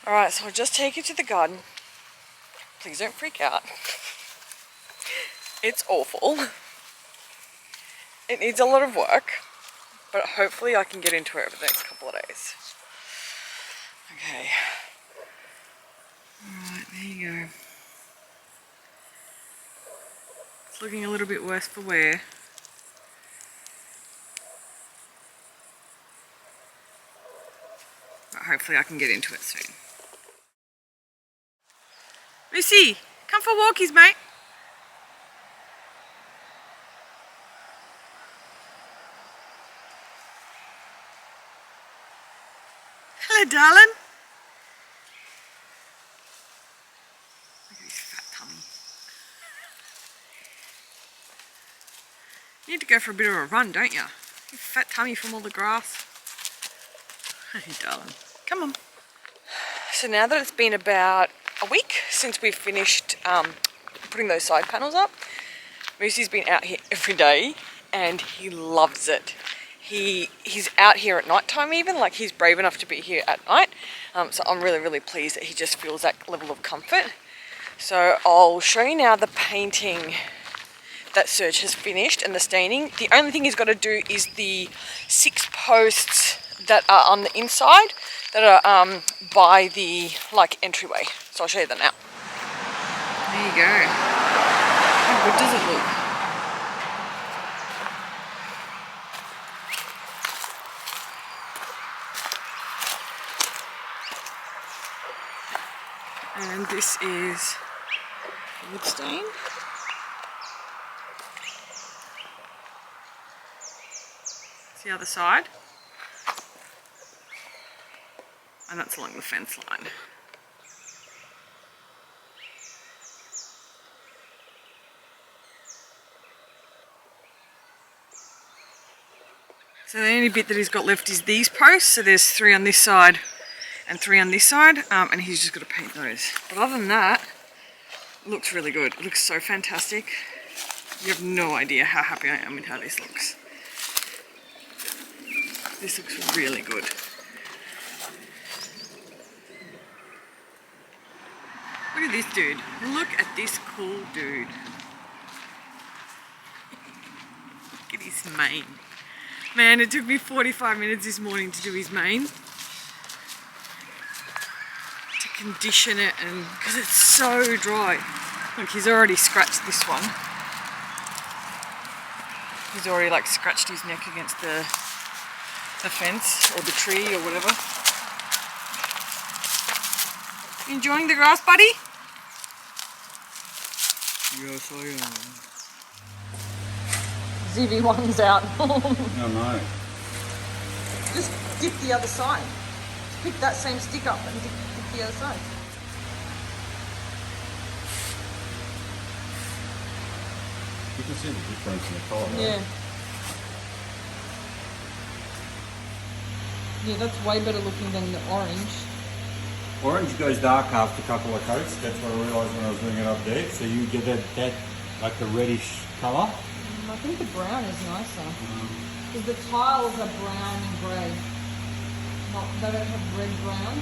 Alright, so I'll just take you to the garden. Please don't freak out. It's awful. It needs a lot of work, but hopefully I can get into it over the next couple of days. Okay. Alright, there you go. It's looking a little bit worse for wear. But hopefully I can get into it soon. Lucy, come for walkies, mate. Hello, darling. Look at his fat tummy. You need to go for a bit of a run, don't you? Your fat tummy from all the grass. Hey, darling. Come on. So now that it's been about a week since we've finished putting those side panels up, Moosey's been out here every day and he loves it. He's out here at night time even, like he's brave enough to be here at night. So I'm really, really pleased that he just feels that level of comfort. So I'll show you now the painting that Serge has finished and the staining. The only thing he's got to do is the 6 posts that are on the inside that are by the like entryway. So I'll show you them now. There you go. How good does it look? And this is wood stain. It's the other side. And that's along the fence line. So the only bit that he's got left is these posts. So there's 3 on this side and 3 on this side, and he's just got to paint those. But other than that, it looks really good. It looks so fantastic. You have no idea how happy I am with how this looks. This looks really good. Look at this dude. Look at this cool dude. Look at his mane. Man, it took me 45 minutes this morning to do his mane. To condition it, and because it's so dry. Look, he's already scratched this one. He's already like scratched his neck against the fence or the tree or whatever. Enjoying the grass, buddy? Yes, I am. ZV1's out. Oh no. Just dip the other side. Pick that same stick up and dip the other side. You can see the difference in the colour. Yeah. Yeah, that's way better looking than the orange. Orange goes dark after a couple of coats. That's what I realised when I was doing it up there. So you get that like the reddish colour. I think the brown is nicer. Because the tiles are brown and grey. They don't have red brown.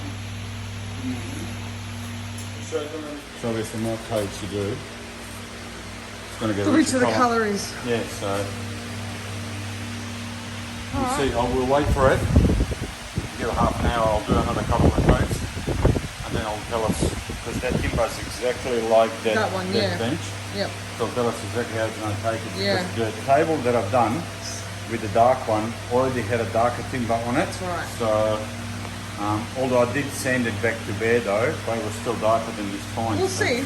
So there's some more coats to do. It's going to get The richer the colour is. Yeah, so we'll see. We'll wait for it. Give it half an hour. I'll do another couple of coats, and then I'll tell us, because that timber is exactly like that one, yeah. bench. Yep. So it'll tell us exactly how it's going to take it. Yeah. Because the table that I've done with the dark one already had a darker timber on it. That's right. So although I did sand it back to bare though, but it was still darker than this fine. We'll see.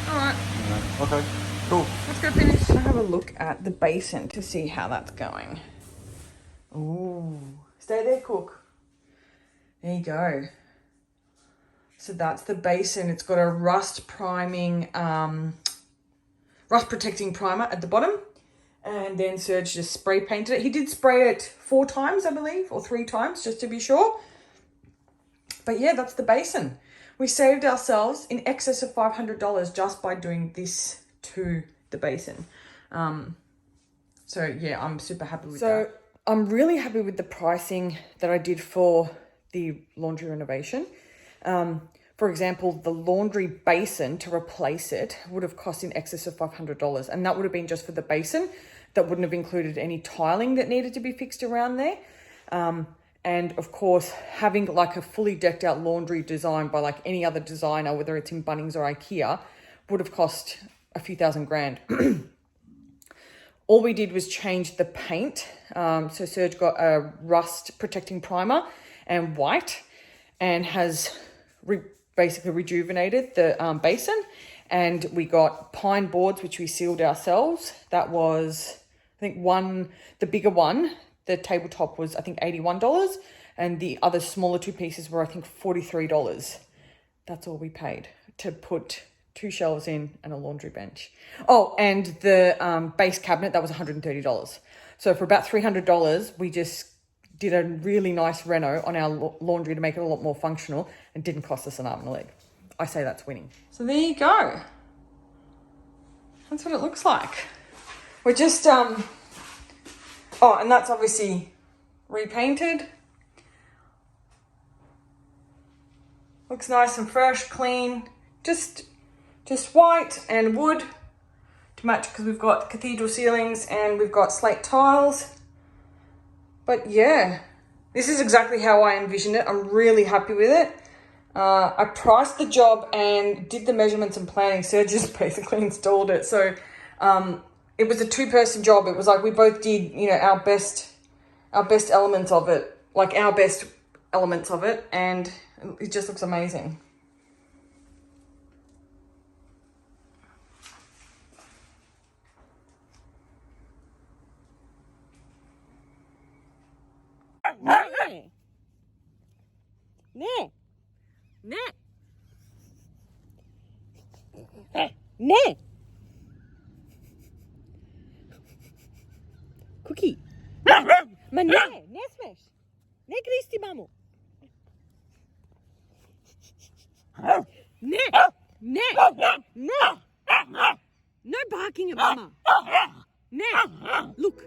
All right. Okay, cool. Let's go finish. I'll have a look at the basin to see how that's going. Ooh. Stay there, Cook. There you go. So that's the basin. It's got a rust protecting primer at the bottom. And then Serge just spray painted it. He did spray it 4 times, I believe, or 3 times, just to be sure. But yeah, that's the basin. We saved ourselves in excess of $500 just by doing this to the basin. So yeah, I'm super happy with that. So I'm really happy with the pricing that I did for the laundry renovation. For example, the laundry basin, to replace it would have cost in excess of $500, and that would have been just for the basin. That wouldn't have included any tiling that needed to be fixed around there. And of course, having like a fully decked out laundry design by like any other designer, whether it's in Bunnings or IKEA, would have cost a few $1,000. All we did was change the paint. So Serge got a rust protecting primer and white, and has basically rejuvenated the basin. And we got pine boards, which we sealed ourselves. That was, I think, the bigger one, the tabletop was, I think, $81. And the other smaller two pieces were, I think, $43. That's all we paid to put 2 shelves in and a laundry bench. Oh, and the base cabinet, that was $130. So for about $300, we just did a really nice reno on our laundry to make it a lot more functional, and didn't cost us an arm and a leg. I say that's winning. So there you go. That's what it looks like. We're just, oh, and that's obviously repainted. Looks nice and fresh, clean. Just white and wood to match, because we've got cathedral ceilings and we've got slate tiles. But yeah, this is exactly how I envisioned it. I'm really happy with it. I priced the job and did the measurements and planning. Serge just basically installed it. So it was a 2-person job. It was like we both did, you know, our best elements of it, and it just looks amazing. Ne. Cookie. Ma ne smeš. Ne gristi mamu. Ne. No barking at mama. Ne. Look.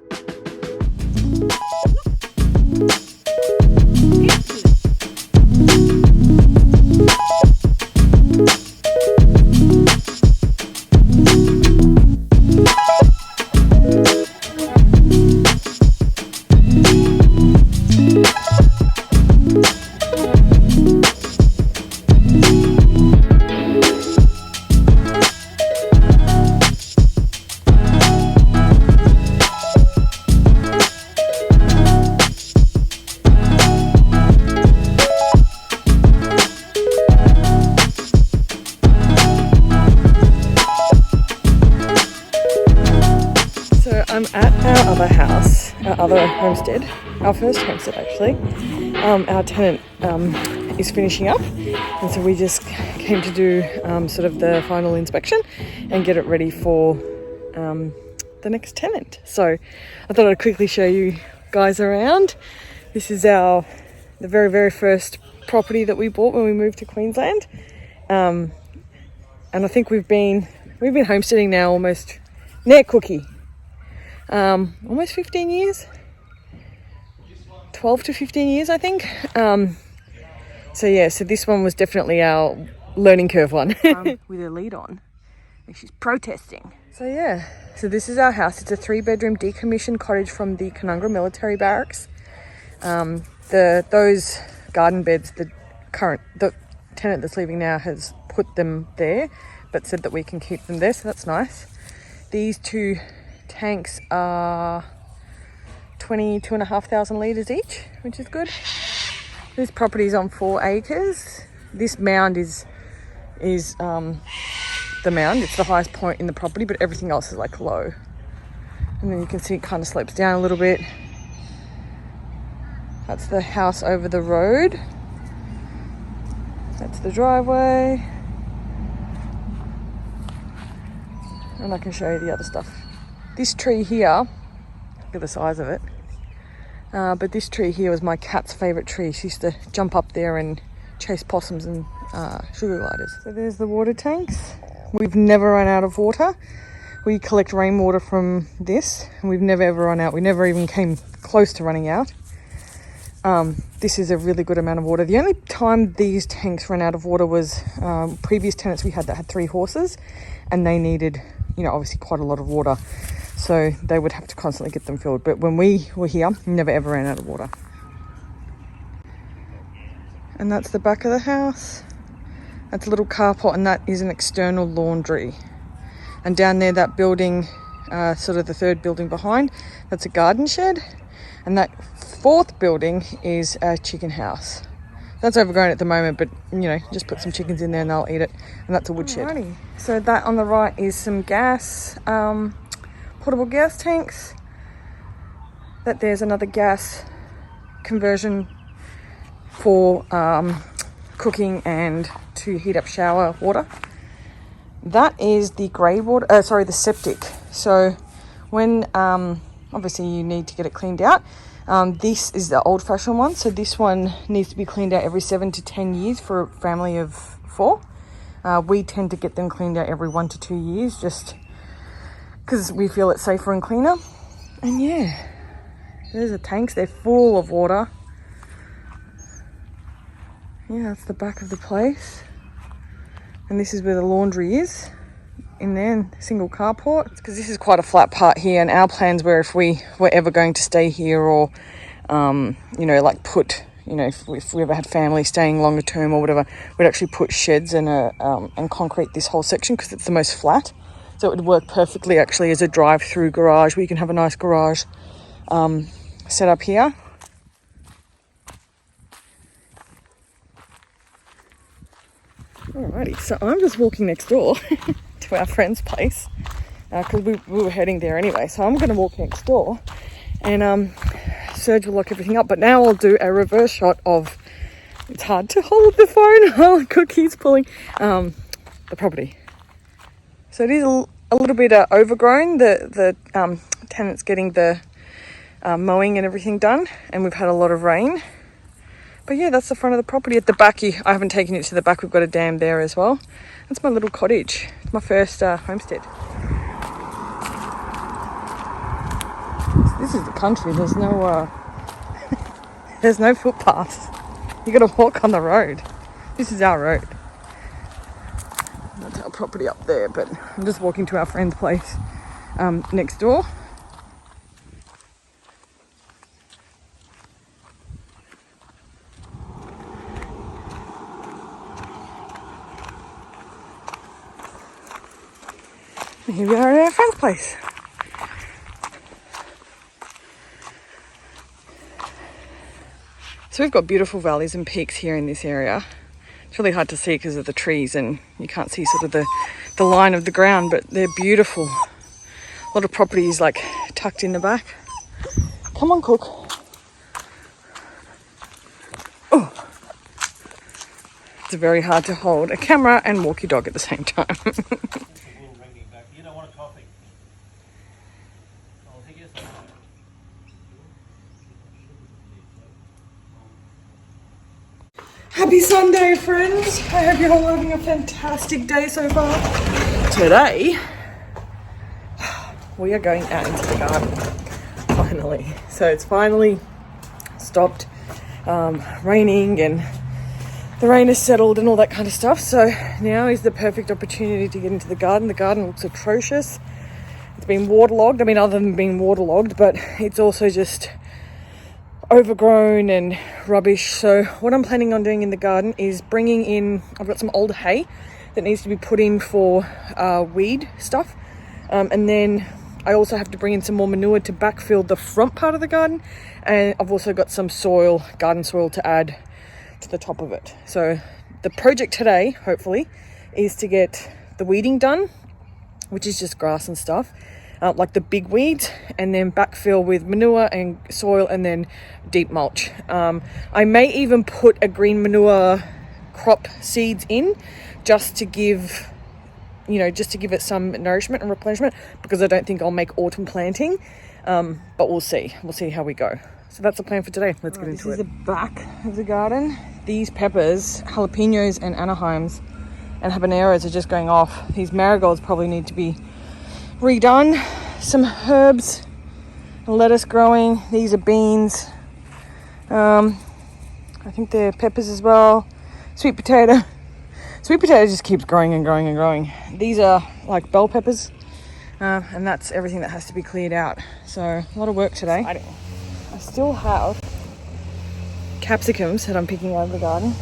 I'm at our other house, our other homestead, our first homestead actually. Our tenant is finishing up, and so we just came to do sort of the final inspection and get it ready for the next tenant. So I thought I'd quickly show you guys around. This is the very, very first property that we bought when we moved to Queensland. And I think we've been homesteading now almost, Cookie. Almost 15 years, 12 to 15 years, I think. So this one was definitely our learning curve one. With her lead on, and she's protesting. So this is our house. It's a 3-bedroom decommissioned cottage from the Canungra military barracks. Those garden beds, the tenant that's leaving now has put them there, but said that we can keep them there, so that's nice. These 2 tanks are 22,500 litres each, which is good. This property is on 4 acres. This mound is the mound. It's the highest point in the property, but everything else is like low. And then you can see it kind of slopes down a little bit. That's the house over the road. That's the driveway. And I can show you the other stuff. This tree here, look at the size of it. But this tree here was my cat's favourite tree. She used to jump up there and chase possums and sugar gliders. So there's the water tanks. We've never run out of water. We collect rainwater from this, and we've never ever run out. We never even came close to running out. this is a really good amount of water. The only time these tanks ran out of water was previous tenants we had that had 3 horses, and they needed, you know, obviously quite a lot of water, so they would have to constantly get them filled. But when we were here, never ever ran out of water. And that's the back of the house. That's a little carport, and that is an external laundry. And down there, that building, sort of the third building behind, that's a garden shed. And that 4th building is a chicken house. That's overgrown at the moment, but you know, just put some chickens in there and they'll eat it. And that's a woodshed. Alrighty. So that on the right is some gas, portable gas tanks. That there's another gas conversion for cooking and to heat up shower water. That is the grey water, the septic. So when obviously you need to get it cleaned out. This is the old-fashioned one, so this one needs to be cleaned out every 7 to 10 years for a family of 4. We tend to get them cleaned out every 1 to 2 years, just because we feel it's safer and cleaner. And yeah, there's the tanks. They're full of water. Yeah, that's the back of the place. And this is where the laundry is. In there, and single carport, because this is quite a flat part here, and our plans were if we were ever going to stay here, or you know, like put, you know, if we ever had family staying longer term or whatever, we'd actually put sheds and concrete this whole section because it's the most flat, so it would work perfectly actually as a drive-through garage. We can have a nice garage set up here. Alrighty, so I'm just walking next door to our friend's place because we were heading there anyway. So I'm going to walk next door, and Serge will lock everything up. But now I'll do a reverse shot of. It's hard to hold the phone while Cookie's pulling the property. So it is a little bit overgrown. The tenant's getting the mowing and everything done, and we've had a lot of rain. But yeah, that's the front of the property. At the back, I haven't taken it to the back. We've got a dam there as well. That's my little cottage. It's my first homestead. This is the country. There's no there's no footpaths. You got to walk on the road. This is our road. That's our property up there. But I'm just walking to our friend's place next door. Here we are at our friend's place. So we've got beautiful valleys and peaks here in this area. It's really hard to see because of the trees and you can't see sort of the line of the ground, but they're beautiful. A lot of properties like tucked in the back. Come on, Cook. Oh, it's very hard to hold a camera and walk your dog at the same time. Happy Sunday, friends. I hope you're all having a fantastic day so far. Today, we are going out into the garden, finally. So it's finally stopped raining and the rain has settled and all that kind of stuff. So now is the perfect opportunity to get into the garden. The garden looks atrocious. It's been waterlogged. I mean, other than being waterlogged, but it's also just overgrown and rubbish. So what I'm planning on doing in the garden is bringing in, I've got some old hay that needs to be put in for weed stuff, and then I also have to bring in some more manure to backfill the front part of the garden, and I've also got some soil, garden soil, to add to the top of it. So the project today, hopefully, is to get the weeding done, which is just grass and stuff, like the big weeds, and then backfill with manure and soil and then deep mulch. I may even put a green manure crop seeds in just to give, you know, just to give it some nourishment and replenishment, because I don't think I'll make autumn planting, but we'll see how we go. So that's the plan for today. Let's get into it. This is the back of the garden. These peppers, jalapenos and anaheims and habaneros are just going off. These marigolds probably need to be redone. Some herbs and lettuce growing. These are beans. I think they're peppers as well. Sweet potato. Sweet potato just keeps growing and growing and growing. These are like bell peppers, and that's everything that has to be cleared out. So a lot of work today. I still have capsicums that I'm picking out of the garden.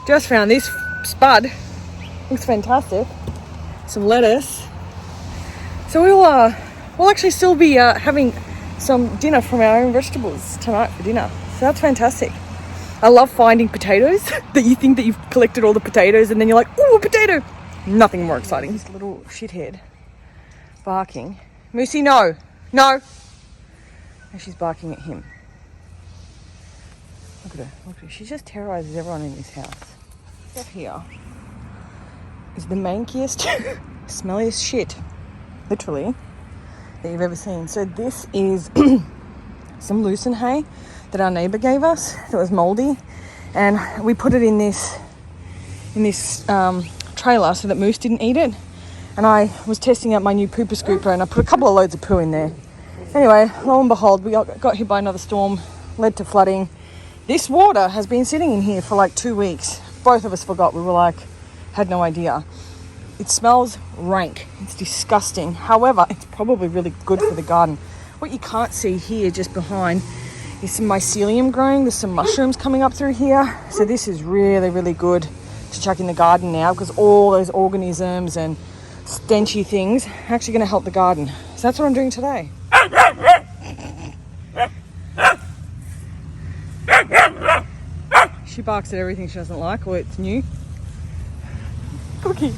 Just found this spud. Looks fantastic. Some lettuce. So we'll actually still be having some dinner from our own vegetables tonight for dinner. So that's fantastic. I love finding potatoes that you think that you've collected all the potatoes and then you're like, ooh, a potato. Nothing more exciting. This little shithead barking. Moosey, no. No. And she's barking at him. Look at her. Look at her. She just terrorizes everyone in this house. Up here is the mankiest, smelliest shit, literally, that you've ever seen. So this is some lucerne hay that our neighbour gave us that was mouldy, and we put it in this trailer so that Moose didn't eat it. And I was testing out my new pooper scooper and I put a couple of loads of poo in there. Anyway, lo and behold, we got hit by another storm, led to flooding. This water has been sitting in here for like 2 weeks. Both of us forgot. We were like, had no idea. It smells rank. It's disgusting. However, it's probably really good for the garden. What you can't see here just behind is some mycelium growing. There's some mushrooms coming up through here. So this is really, really good to chuck in the garden now, because all those organisms and stenchy things are actually going to help the garden. So that's what I'm doing today. She barks at everything she doesn't like or it's new. Cookie.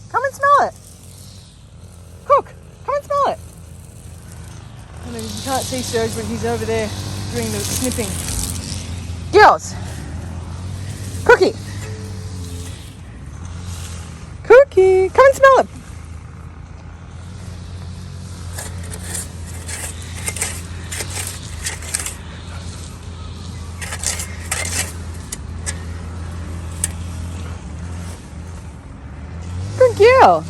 Come and smell it. Cook, come and smell it. I mean, you can't see Serge when he's over there doing the snipping. Girls. Cookie. Cookie, come and smell it. Good girl.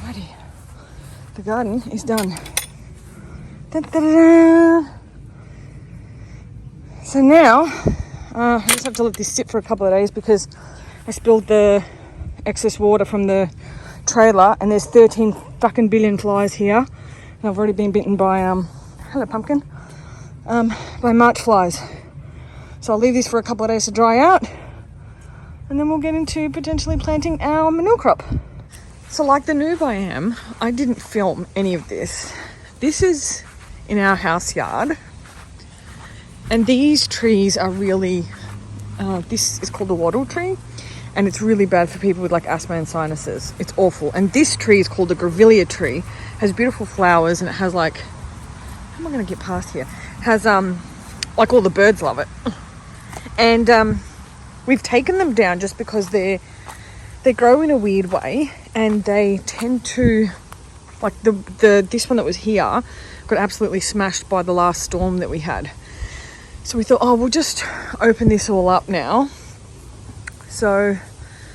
Righty. The garden is done. Da, da, da, da. So now, I just have to let this sit for a couple of days because I spilled the excess water from the trailer and there's 13 fucking billion flies here. And I've already been bitten by, hello pumpkin, by March flies. So I'll leave this for a couple of days to dry out and then we'll get into potentially planting our manure crop. So like the noob I am, I didn't film any of this. This is in our house yard. And these trees are really, this is called a wattle tree, and it's really bad for people with like asthma and sinuses. It's awful. And this tree is called a grevillea tree, has beautiful flowers, and it has like, how am I going to get past here? Has like all the birds love it. And we've taken them down just because they grow in a weird way, and they tend to, like this one that was here got absolutely smashed by the last storm that we had. So we thought, oh, we'll just open this all up now. So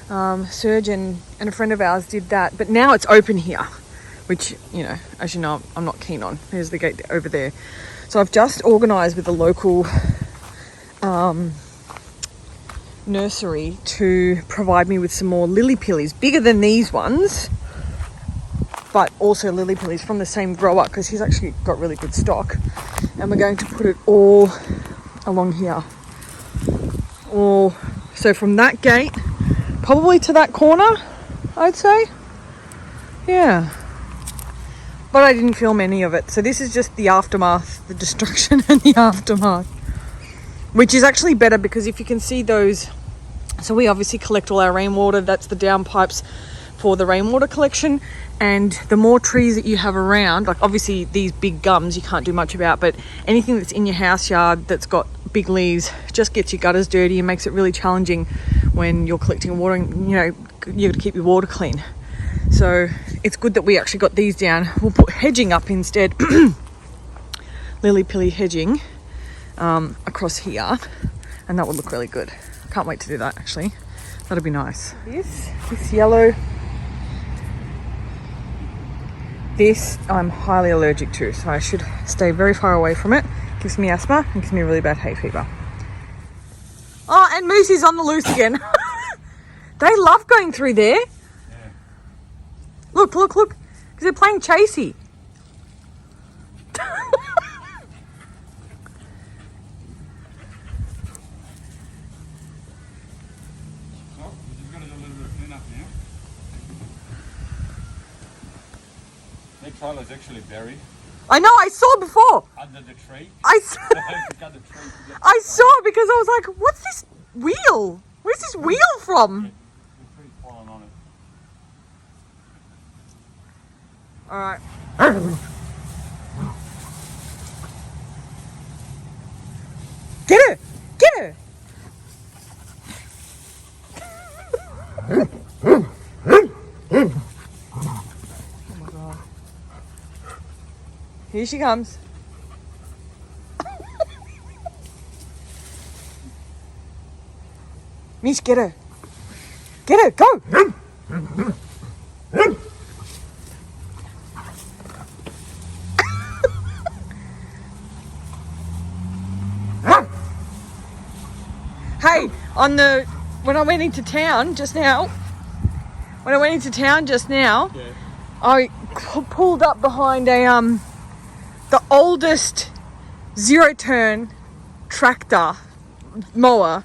Serge and a friend of ours did that, but now it's open here, which, you know, as you know, I'm not keen on. There's the gate over there. So I've just organised with the local nursery to provide me with some more lily pillies, bigger than these ones, but also lily pillies from the same grower, because he's actually got really good stock. And we're going to put it all along here. So from that gate probably to that corner, I'd say. Yeah, but I didn't film any of it, so this is just the aftermath, the destruction and the aftermath, which is actually better because if you can see those, so we obviously collect all our rainwater. That's the downpipes for the rainwater collection. And the more trees that you have around, like obviously these big gums you can't do much about, but anything that's in your house yard that's got big leaves just gets your gutters dirty and makes it really challenging when you're collecting water, and you know, you got to keep your water clean. So it's good that we actually got these down. We'll put hedging up instead, lily pilly hedging across here, and that would look really good. Can't wait to do that actually. That'll be nice. This yellow. This I'm highly allergic to, so I should stay very far away from it. Gives me asthma and gives me a really bad hay fever. Oh, and Moosey's on the loose again. They love going through there. Yeah. Look. Because they're playing chasey. Tyler's actually buried I know, I saw before. under the tree. I saw because I was like, what's this wheel? Where's this wheel from? The tree's fallen on it. Alright. Get her! Get her! Here she comes. Mish, get her. Get her, go! Hey, when I went into town just now, Yeah. I pulled up behind the oldest zero-turn tractor mower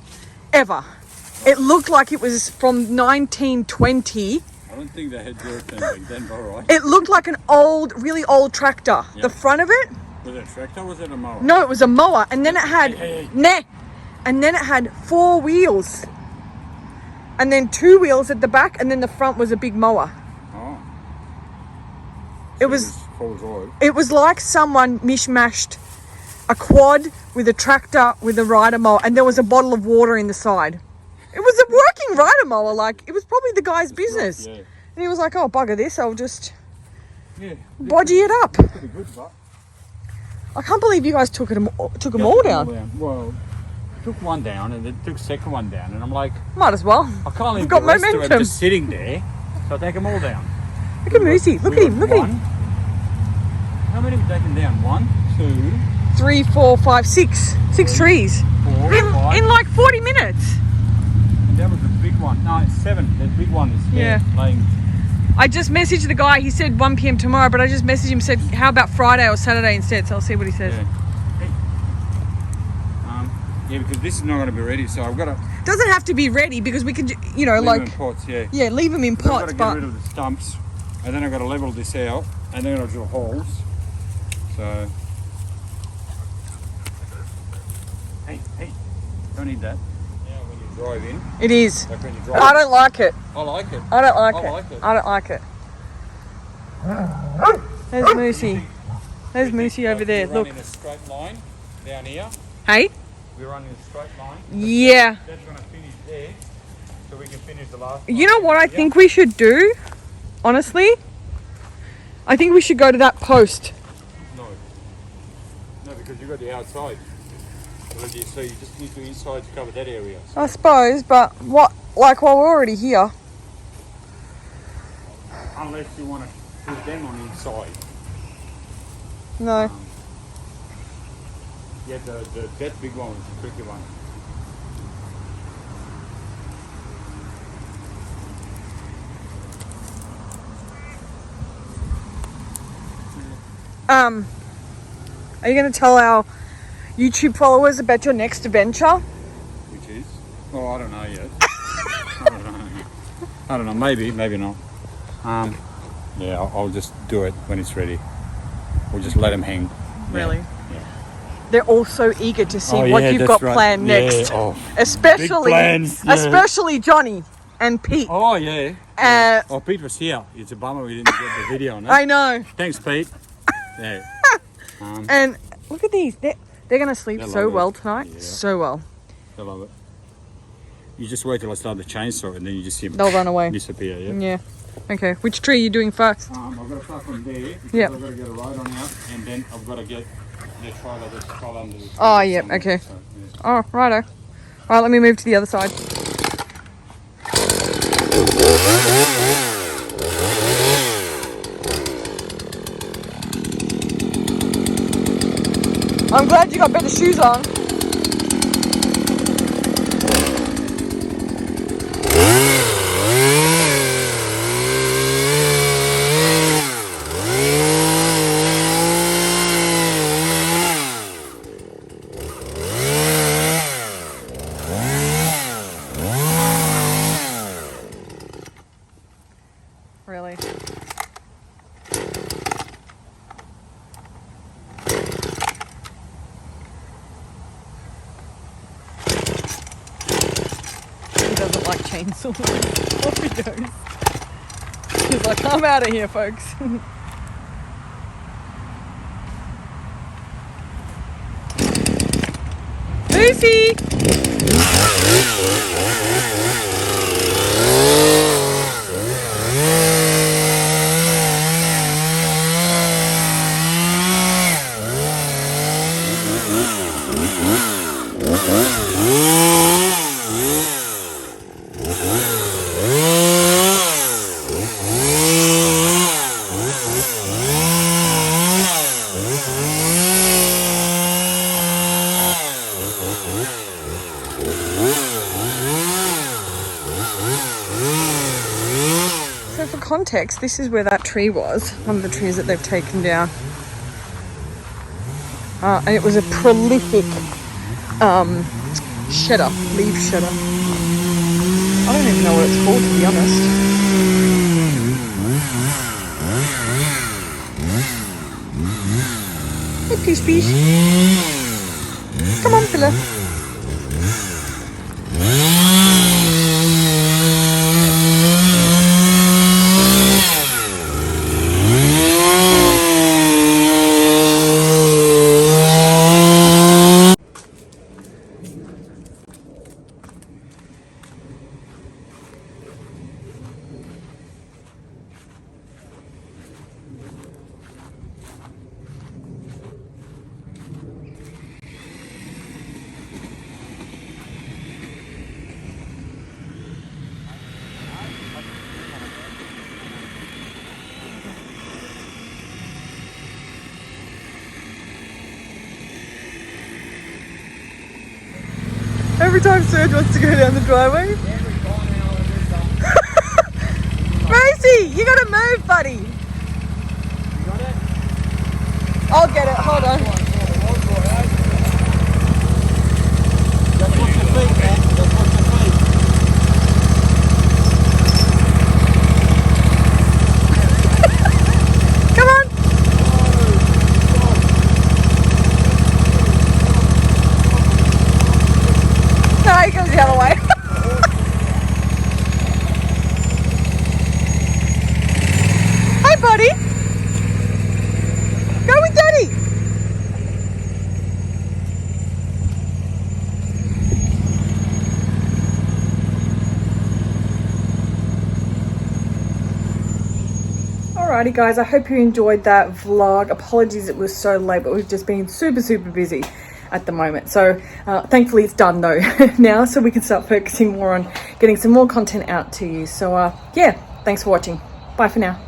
ever. It looked like it was from 1920. I don't think they had zero-turn back then, but alright. It looked like an really old tractor. Yeah. The front of it? Was it a tractor or was it a mower? No, it was a mower, and then it had Hey. and then it had 4 wheels, and then 2 wheels at the back, and then the front was a big mower. Oh. It was. Full drive. It was like someone mishmashed a quad with a tractor with a rider mower, and there was a bottle of water in the side. It was a working rider mower, like it was probably the guy's business. Yeah. And he was like, "Oh, bugger this! I'll just bodgy it up." Pretty good, but I can't believe you guys took them all down. Well, took one down and then took second one down, and I'm like, Might as well. I can't leave We've got the rest of momentum. it just sitting there, so I take them all down. Look at Moosey. Look at him. Look at him. How many have we taken down? 1, 2, 3, 4, 5, 6. 6 trees 4, 5. in like 40 minutes. And that was the big one. No, it's 7. The big one is there, laying. I just messaged the guy. He said 1 p.m. tomorrow, but I just messaged him, said, how about Friday or Saturday instead? So I'll see what he says. Yeah. Hey. Because this is not going to be ready, so I've got to Doesn't have to be ready because we can, leave them in pots. Yeah, leave them in I've got pots. to get But rid of the stumps, and then I've got to level this out, and then I've got to drill holes. So, hey, don't need that. Yeah, when you drive in. it is. Like when you drive. I don't like it. I like it. I don't like I it. like it. I don't like it. There's Moosey. There's Moosey over there. We're Look. running a straight line down here. Hey? We're running a straight line. Yeah. That's going to finish there, so we can finish the last You know what I think we should do? Honestly? I think we should go to that post. No, because you've got the outside. So you just need the inside to cover that area. So I suppose, but what? Like, well, we're already here. unless you want to put them on the inside. No. Yeah, that big one is the tricky one. Are you going to tell our YouTube followers about your next adventure? Which is? Oh, I don't know yet. I don't know. Maybe not. Yeah, I'll just do it when it's ready. We'll just let them hang. Really? Yeah. They're all so eager to see Oh, what yeah, you've that's got right. planned Yeah, next. oh, especially, big plans, yeah. especially Johnny and Pete. Oh, yeah. Oh, Pete was here. It's a bummer we didn't get the video on it. I know. Thanks, Pete. Yeah. And look at these. They're going to sleep They so love well it. tonight. Yeah. So well. I love it. You just wait till I start the chainsaw and then you just see them They'll run away. disappear, yeah? Yeah. Okay. Which tree are you doing first? I've got to start from there because Yep. I've got to get a ride on out and then I've got to get the trailer that's fell under the tree. Oh, yep. somewhere. Okay. So, yeah. Oh, righto. All right, let me move to the other side. I'm glad you got better shoes on. Really? He doesn't like chainsaws. Off he goes. He's like, I'm out of here, folks. Lucy! So for context, this is where that tree was, one of the trees that they've taken down. And it was a prolific shedder, leaf shedder. I don't even know what it's called, to be honest. Hey, Peace Peace. Come on, fella. Every time Serge wants to go down the driveway. Rosie, you gotta move, buddy. You got it? I'll get it, hold on. Just watch your feet, man. Just watch your feet. Come on. No, he goes the other way. Hi, buddy. Go with Daddy. Alrighty guys, I hope you enjoyed that vlog. Apologies it was so late, but we've just been super busy at the moment. So thankfully it's done though now, so we can start focusing more on getting some more content out to you. So yeah, thanks for watching. Bye for now.